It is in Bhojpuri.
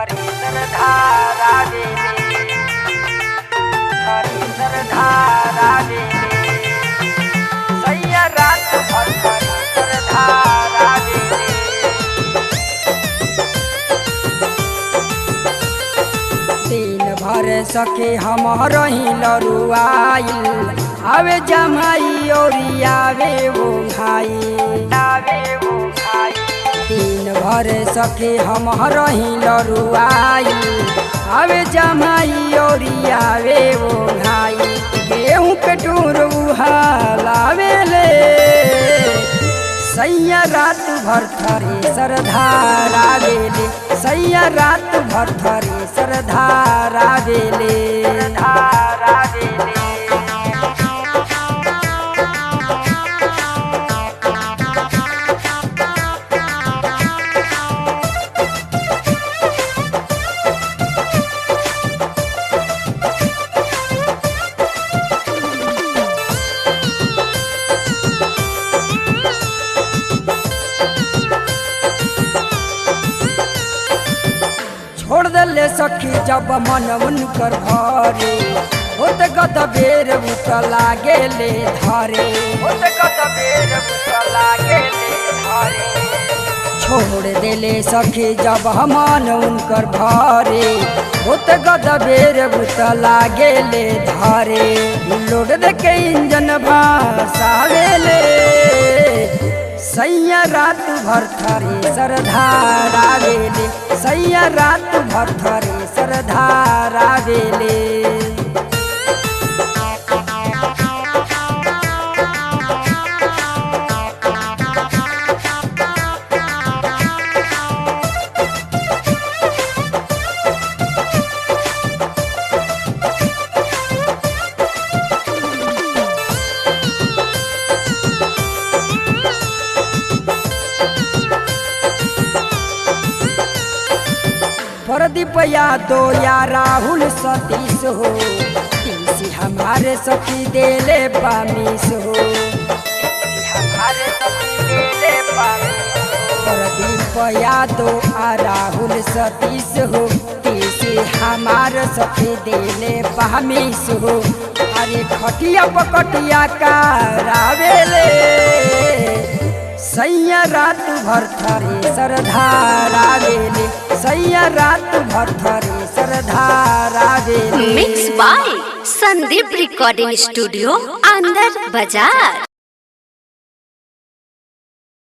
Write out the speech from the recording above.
हरी सरधारा बेले हरी सरधारा बेले सैया रात भर हरी सरधारा बेले। दिन भर सके हम रही लरुआइल आवे जमाई और आवे वो भाई आवे वो भाई। दिन भर सके हम रही लरुआइल आवे जमाई और आवे वो भाई। गेहूँ के टूर उहालावे ले सैया रात भर थरी सरधारा बेले सैया रात भर थरी सरधारा बेले धारा बेले। छोड़ दले सखी जब मन उनकर भरे होत गद बेर उत लागे ले धरे होत गद बेर उत लागे ले धरे। छोड़ देले सखी जब मन उनकर भरे होत गद बेर उत लागे ले धरे। लोड दे के इंजन भासावे ले सैया रात भर थरी सरधारा बेले सैया रात भर थरी सरधारा बेले। प्रदीप यादव या राहुल सतीश हो तीसी हमारे सखी देले बामिस हो हमारे सखी देले बामिस। प्रदीप यादव आ राहुल सतीश हो तीसी हमारे सखी देले बामिस हो। अरे खटिया पकटिया करावेले सैया रात भर थरी सरधारा बेले सैया रात भर थरी सरधारा बेले। Mix by Sandeep recording studio अंदर बाजार।